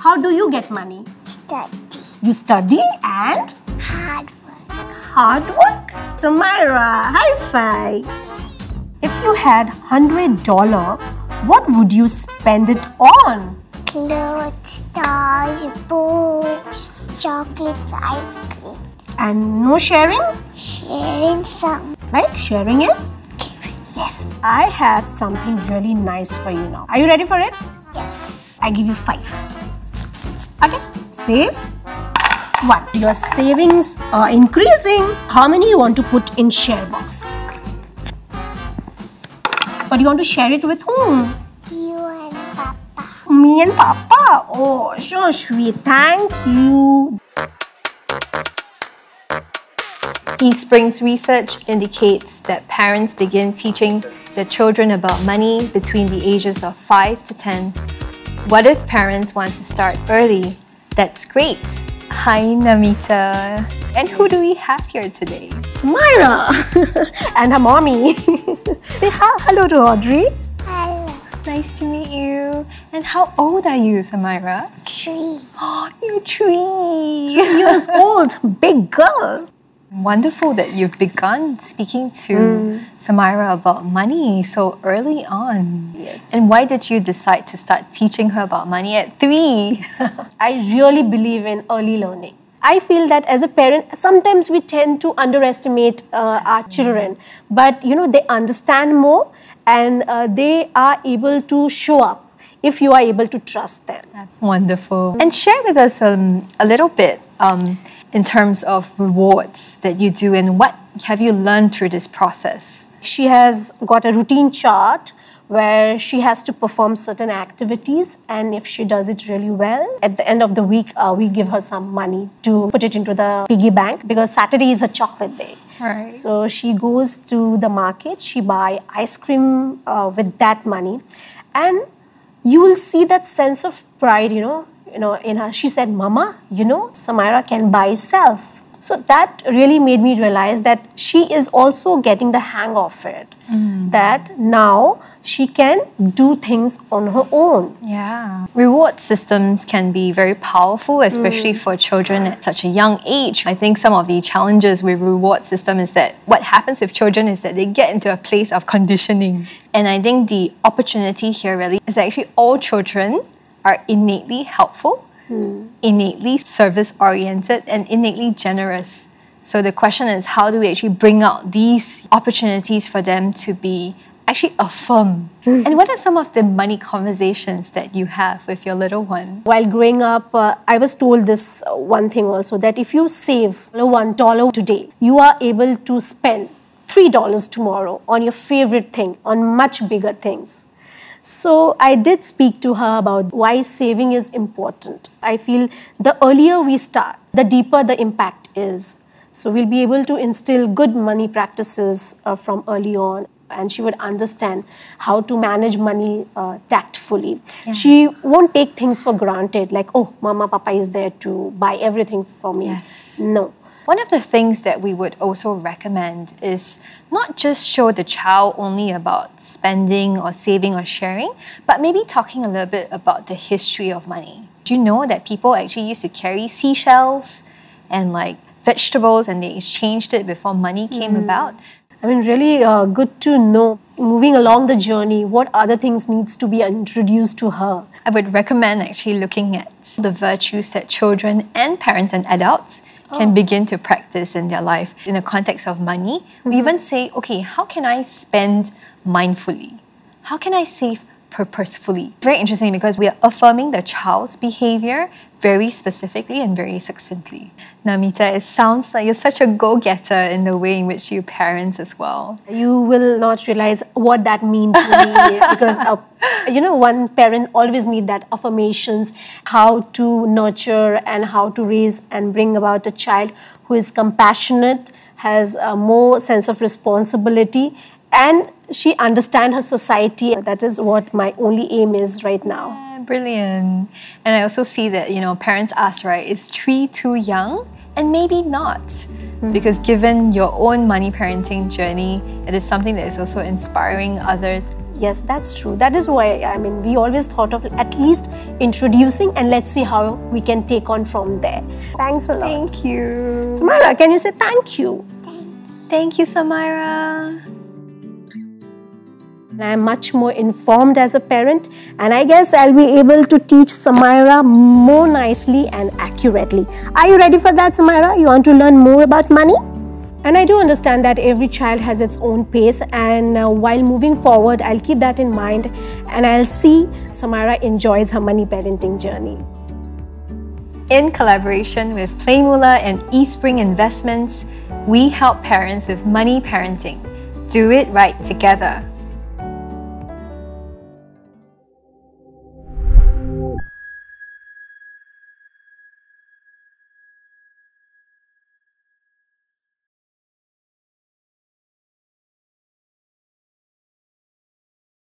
How do you get money? Study. You study and? Hard work. Hard work? Samira, high five. If you had $100, what would you spend it on? Clothes, toys, books, chocolates, ice cream. And no sharing? Sharing some. Like sharing is? Yes. I have something really nice for you now. Are you ready for it? Yes. I give you 5. Okay. Save. 1. Your savings are increasing. How many you want to put in share box? But you want to share it with whom? You and Papa. Me and Papa. Oh, sure, sweet. Thank you. eSpring's research indicates that parents begin teaching their children about money between the ages of 5 to 10. What if parents want to start early? That's great! Hi Namita! And who do we have here today? Samira and her mommy. Say hello to Audrey. Hello. Nice to meet you. And how old are you, Samira? 3. Oh, you're 3! 3 years old. Big girl. Wonderful that you've begun speaking to Samira about money so early on. Yes. And why did you decide to start teaching her about money at 3? I really believe in early learning. I feel that as a parent, sometimes we tend to underestimate our children, but they understand more and they are able to show up if you are able to trust them. Wonderful. And share with us a little bit in terms of rewards that you do and what have you learned through this process? She has got a routine chart where she has to perform certain activities, and if she does it really well, at the end of the week, we give her some money to put it into the piggy bank because Saturday is a chocolate day. Right. So she goes to the market, she buys ice cream with that money, and you will see that sense of pride, in her. She said, Mama, Samira can buy self. So that really made me realize that she is also getting the hang of it. That now she can do things on her own. Yeah. Reward systems can be very powerful, especially for children at such a young age. I think some of the challenges with reward system is that what happens with children is that they get into a place of conditioning. And I think the opportunity here really is that actually all children are innately helpful, innately service-oriented, and innately generous. So the question is, how do we actually bring out these opportunities for them to be actually affirmed? And what are some of the money conversations that you have with your little one? While growing up, I was told this one thing also, that if you save $1 today, you are able to spend $3 tomorrow on your favorite thing, on much bigger things. So I did speak to her about why saving is important. I feel the earlier we start, the deeper the impact is. So we'll be able to instill good money practices from early on, and she would understand how to manage money tactfully. Yeah. She won't take things for granted, like, oh, Mama, Papa is there to buy everything for me. Yes. No. One of the things that we would also recommend is not just show the child only about spending or saving or sharing, but maybe talking a little bit about the history of money. Do you know that people actually used to carry seashells and vegetables and they exchanged it before money came about? I mean, really good to know, moving along the journey, what other things needs to be introduced to her. I would recommend actually looking at the virtues that children and parents and adults can begin to practice in their life in the context of money. We even say, okay, how can I spend mindfully? How can I save purposefully? Very interesting because we are affirming the child's behavior very specifically and very succinctly. Namita, it sounds like you're such a go-getter in the way in which you parent as well. You will not realize what that means to me because, one parent always need that affirmations, how to nurture and how to raise and bring about a child who is compassionate, has a more sense of responsibility, and she understands her society. That is what my only aim is right now. Brilliant. And I also see that, parents ask, right, is 3 too young? And maybe not. Because given your own money parenting journey, it is something that is also inspiring others. Yes, that's true. That is why, I mean, we always thought of at least introducing, and let's see how we can take on from there. Thanks a lot. Thank you. Samira, can you say thank you? Thanks. Thank you, Samira. I'm much more informed as a parent, and I guess I'll be able to teach Samira more nicely and accurately. Are you ready for that, Samira? You want to learn more about money? And I do understand that every child has its own pace, and while moving forward, I'll keep that in mind, and I'll see Samira enjoys her money parenting journey. In collaboration with Playmula and eSpring Investments, we help parents with money parenting. Do it right together.